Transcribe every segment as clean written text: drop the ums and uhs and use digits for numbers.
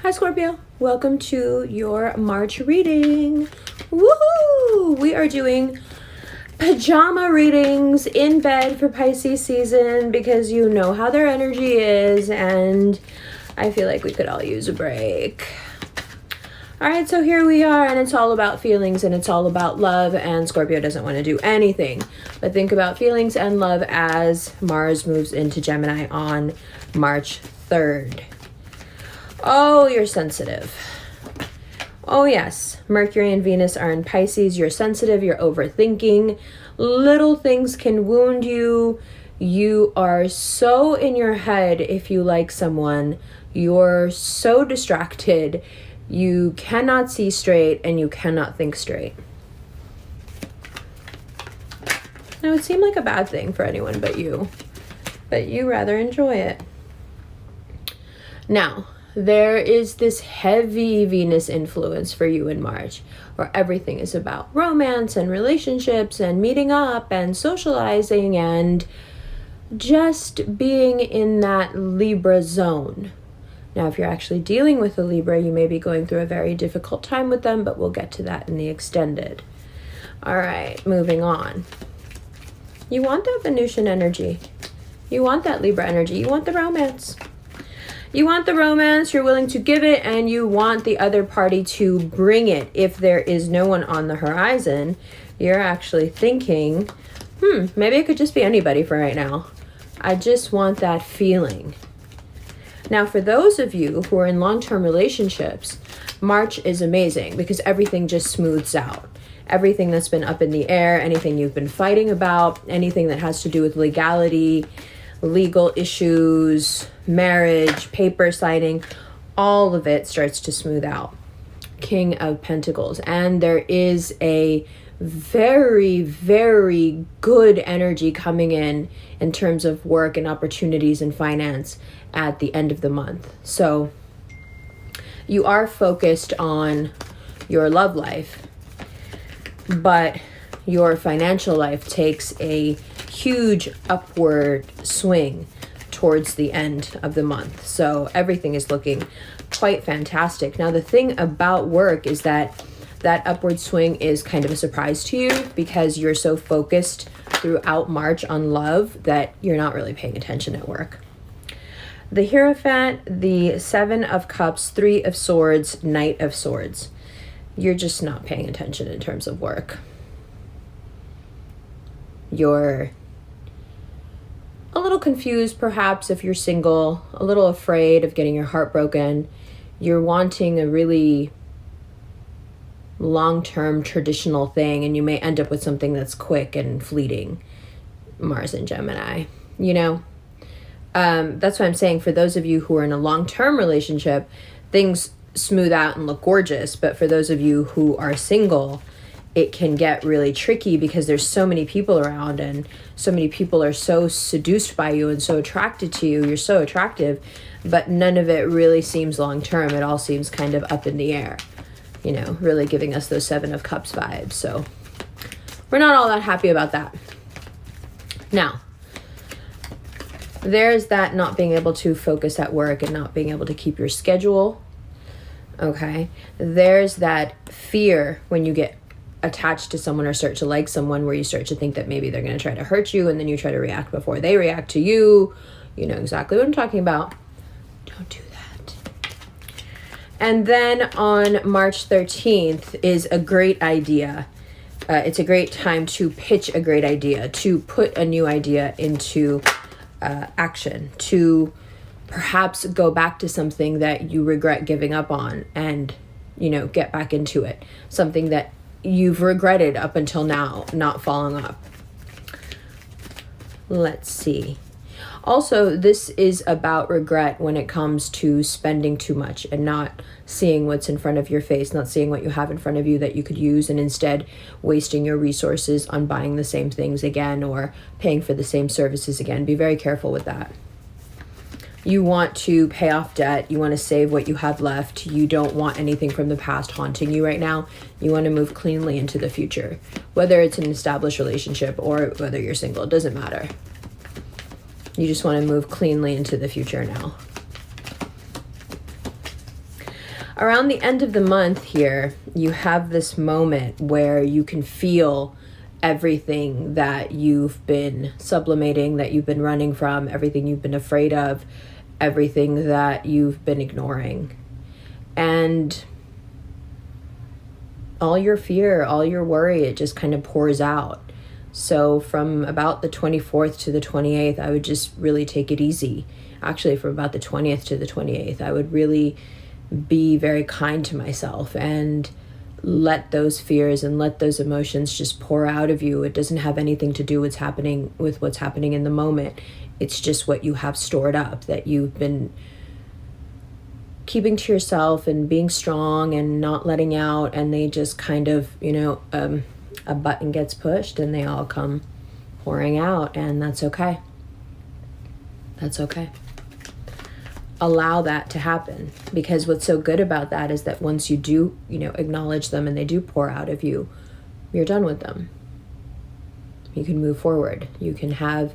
Hi Scorpio, welcome to your March reading. Woohoo! We are doing pajama readings in bed for Pisces season because you know how their energy is and I feel like we could all use a break. Alright, so here we are and it's all about feelings and it's all about love, and Scorpio doesn't want to do anything but think about feelings and love as Mars moves into Gemini on March 3rd. Oh, you're sensitive. Oh, yes. Mercury and Venus are in Pisces. You're sensitive. You're overthinking. Little things can wound you. You are so in your head if you like someone. You're so distracted. You cannot see straight and you cannot think straight. Now, it would seem like a bad thing for anyone but you rather enjoy it. Now, there is this heavy Venus influence for you in March, where everything is about romance and relationships and meeting up and socializing and just being in that Libra zone. Now, if you're actually dealing with a Libra, you may be going through a very difficult time with them, but we'll get to that in the extended. All right, moving on. You want that Venusian energy. You want that Libra energy. You want the romance. You want the romance, you're willing to give it, and you want the other party to bring it. If there is no one on the horizon, you're actually thinking, maybe it could just be anybody for right now. I just want that feeling. Now, for those of you who are in long-term relationships, March is amazing because everything just smooths out. Everything that's been up in the air, anything you've been fighting about, anything that has to do with legality, legal issues, marriage, paper signing, all of it starts to smooth out. King of Pentacles. And there is a very, very good energy coming in terms of work and opportunities and finance at the end of the month. So you are focused on your love life, but your financial life takes a huge upward swing towards the end of the month. So everything is looking quite fantastic. Now, the thing about work is that upward swing is kind of a surprise to you because you're so focused throughout March on love that you're not really paying attention at work. The Hierophant, the Seven of Cups, Three of Swords, Knight of Swords. You're just not paying attention in terms of work. You're a little confused, perhaps, if you're single, a little afraid of getting your heart broken. You're wanting a really long-term traditional thing, and you may end up with something that's quick and fleeting. Mars and Gemini, you know? That's what I'm saying. For those of you who are in a long-term relationship, things smooth out and look gorgeous. But for those of you who are single, it can get really tricky because there's so many people around and so many people are so seduced by you and so attracted to you. You're so attractive, but none of it really seems long-term. It all seems kind of up in the air, you know, really giving us those Seven of Cups vibes. So we're not all that happy about that. Now, there's that not being able to focus at work and not being able to keep your schedule. Okay. There's that fear when you get attached to someone or start to like someone where you start to think that maybe they're going to try to hurt you and then you try to react before they react to you. You know exactly what I'm talking about. Don't do that. And then on March 13th is a great idea. It's a great time to pitch a great idea, to put a new idea into action, to perhaps go back to something that you regret giving up on and, you know, get back into it. Something that you've regretted up until now, not following up. Let's see. Also, this is about regret when it comes to spending too much and not seeing what's in front of your face, not seeing what you have in front of you that you could use, and instead wasting your resources on buying the same things again or paying for the same services again. Be very careful with that. You want to pay off debt. You want to save what you have left. You don't want anything from the past haunting you right now. You want to move cleanly into the future. Whether it's an established relationship or whether you're single, it doesn't matter. You just want to move cleanly into the future now. Around the end of the month here, you have this moment where you can feel everything that you've been sublimating, that you've been running from, everything you've been afraid of, everything that you've been ignoring. And all your fear, all your worry, it just kind of pours out. So from about the 24th to the 28th, I would just really take it easy. Actually, from about the 20th to the 28th, I would really be very kind to myself and let those fears and let those emotions just pour out of you. It doesn't have anything to do with what's happening in the moment. It's just what you have stored up that you've been keeping to yourself and being strong and not letting out, and they just kind of, a button gets pushed and they all come pouring out, and that's okay. That's okay. Allow that to happen, because what's so good about that is that once you do, acknowledge them and they do pour out of you, you're done with them. You can move forward. You can have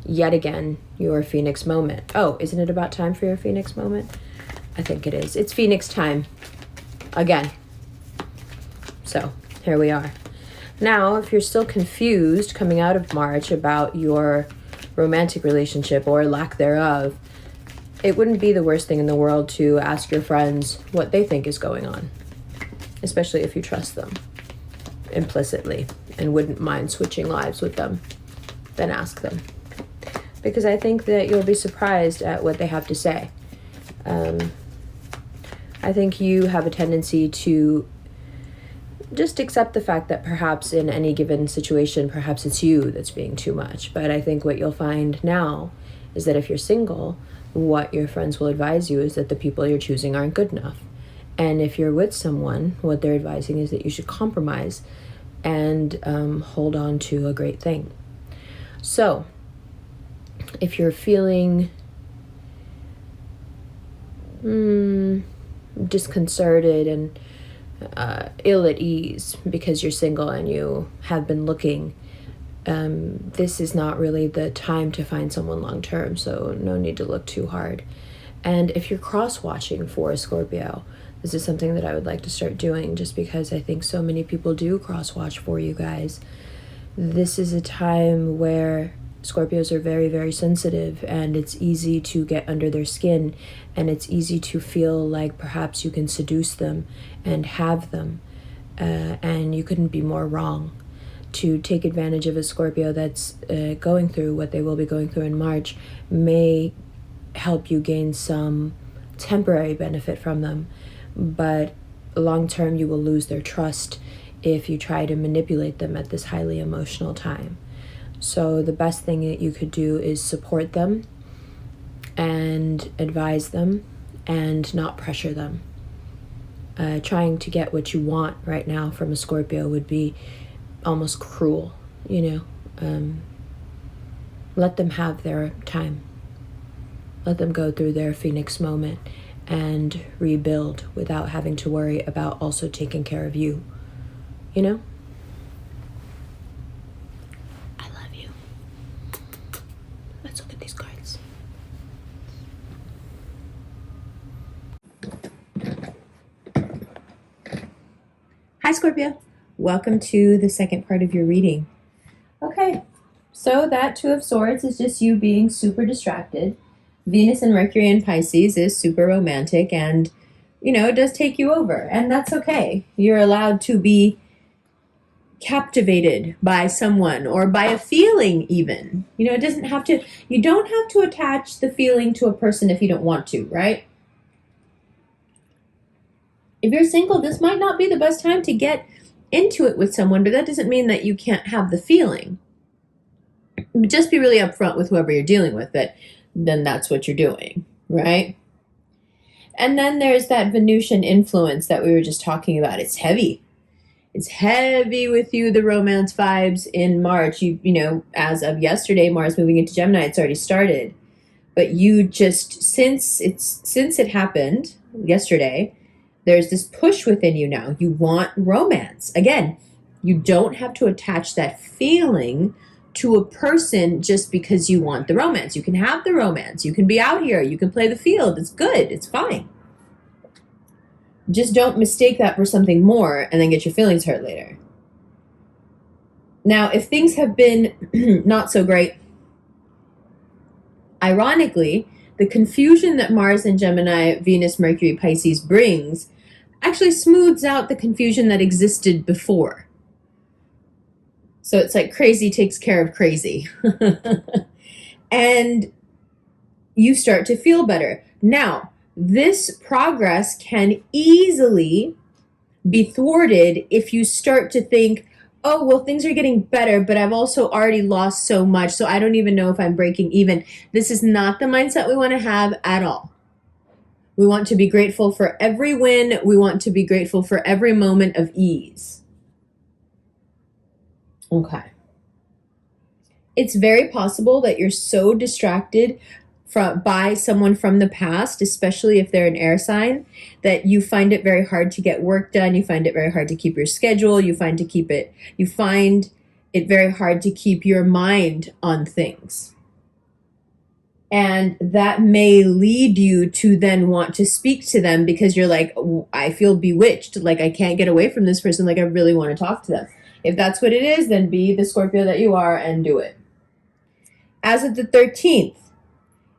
yet again your Phoenix moment. Oh, isn't it about time for your Phoenix moment? I think it is. It's Phoenix time again. So here we are. Now, if you're still confused coming out of March about your romantic relationship or lack thereof, it wouldn't be the worst thing in the world to ask your friends what they think is going on, especially if you trust them implicitly and wouldn't mind switching lives with them. Then ask them, because I think that you'll be surprised at what they have to say. I think you have a tendency to just accept the fact that perhaps in any given situation, perhaps it's you that's being too much. But I think what you'll find now is that if you're single, what your friends will advise you is that the people you're choosing aren't good enough. And if you're with someone, what they're advising is that you should compromise and hold on to a great thing. So if you're feeling disconcerted and ill at ease because you're single and you have been looking, this is not really the time to find someone long term, so no need to look too hard. And if you're cross-watching for Scorpio, this is something that I would like to start doing, just because I think so many people do cross-watch for you guys. This is a time where Scorpios are very, very sensitive, and it's easy to get under their skin, and it's easy to feel like perhaps you can seduce them and have them, and you couldn't be more wrong. To take advantage of a Scorpio that's going through what they will be going through in March may help you gain some temporary benefit from them, but long term you will lose their trust if you try to manipulate them at this highly emotional time. So the best thing that you could do is support them and advise them and not pressure them. Trying to get what you want right now from a Scorpio would be almost cruel, let them have their time. Let them go through their Phoenix moment and rebuild without having to worry about also taking care of you. I love you. Let's look at these cards. Hi, Scorpio. Welcome to the second part of your reading. Okay, so that Two of Swords is just you being super distracted. Venus and Mercury in Pisces is super romantic, and, it does take you over, and that's okay. You're allowed to be captivated by someone or by a feeling even. It doesn't have to, you don't have to attach the feeling to a person if you don't want to, right? If you're single, this might not be the best time to get into it with someone, but that doesn't mean that you can't have the feeling. Just be really upfront with whoever you're dealing with that then that's what you're doing, right? And then there's that Venusian influence that we were just talking about. It's heavy. It's heavy with you, the romance vibes in March. As of yesterday, Mars moving into Gemini, it's already started. But you just, since it happened yesterday, there's this push within you now. You want romance. Again, you don't have to attach that feeling to a person just because you want the romance. You can have the romance. You can be out here. You can play the field. It's good. It's fine. Just don't mistake that for something more and then get your feelings hurt later. Now, if things have been not so great, ironically, the confusion that Mars and Gemini, Venus, Mercury, Pisces brings actually smooths out the confusion that existed before. So it's like crazy takes care of crazy. And you start to feel better. Now, this progress can easily be thwarted if you start to think, oh, well, things are getting better, but I've also already lost so much, so I don't even know if I'm breaking even. This is not the mindset we want to have at all. We want to be grateful for every win. We want to be grateful for every moment of ease. Okay. It's very possible that you're so distracted by someone from the past, especially if they're an air sign, that you find it very hard to get work done. You find it very hard to keep your schedule. You find it very hard to keep your mind on things. And that may lead you to then want to speak to them because you're like, I feel bewitched. Like, I can't get away from this person. Like, I really want to talk to them. If that's what it is, then be the Scorpio that you are and do it. As of the 13th,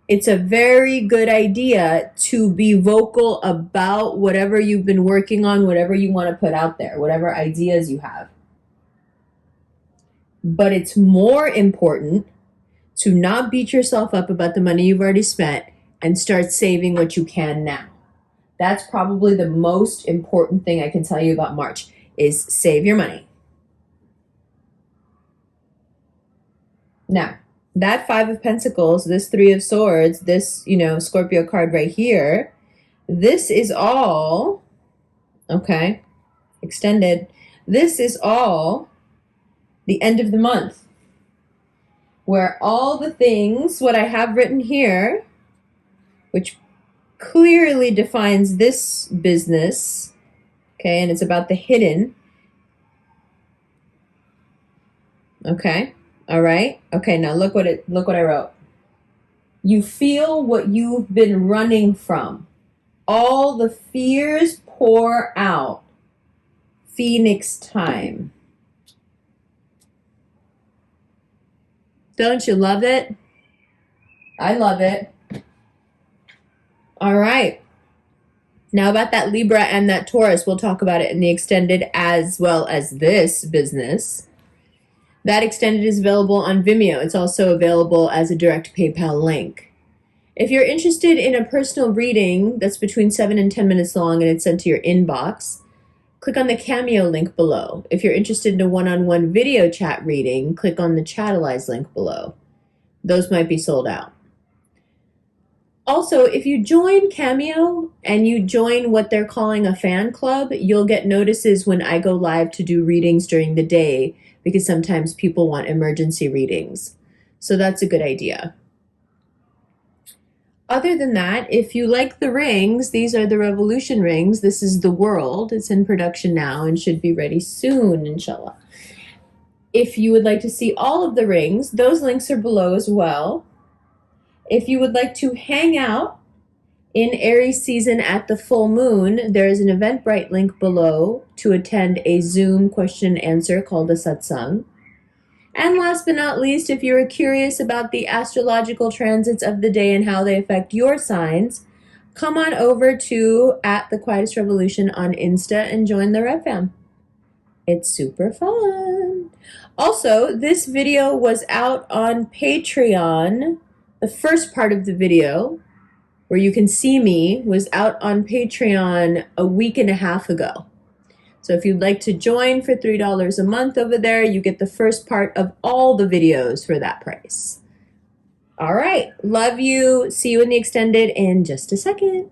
it's a very good idea to be vocal about whatever you've been working on, whatever you want to put out there, whatever ideas you have. But it's more important to not beat yourself up about the money you've already spent and start saving what you can now. That's probably the most important thing I can tell you about March is save your money. Now, that Five of Pentacles, this Three of Swords, this, Scorpio card right here, this is all, okay, extended. This is all the end of the month, where all the things, what I have written here, which clearly defines this business, okay, and it's about the hidden, okay. All right. Okay. Now look what I wrote. You feel what you've been running from. All the fears pour out. Phoenix time. Don't you love it? I love it. All right. Now about that Libra and that Taurus, we'll talk about it in the extended as well as this business. That extended is available on Vimeo. It's also available as a direct PayPal link. If you're interested in a personal reading that's between 7 and 10 minutes long and it's sent to your inbox, click on the Cameo link below. If you're interested in a one-on-one video chat reading, click on the Chatalize link below. Those might be sold out. Also, if you join Cameo and you join what they're calling a fan club, you'll get notices when I go live to do readings during the day, because sometimes people want emergency readings. So that's a good idea. Other than that, if you like the rings, these are the Revolution rings. This is the World. It's in production now and should be ready soon, inshallah. If you would like to see all of the rings, those links are below as well. If you would like to hang out in Aries season at the full moon, there is an Eventbrite link below to attend a Zoom question and answer called a satsang. And last but not least, if you're curious about the astrological transits of the day and how they affect your signs, come on over to @thequietestrevolution on Insta and join the Rev Fam. It's super fun. Also, this video was out on Patreon. The first part of the video, where you can see me, was out on Patreon a week and a half ago. So if you'd like to join for $3 a month over there, you get the first part of all the videos for that price. All right. Love you. See you in the extended in just a second.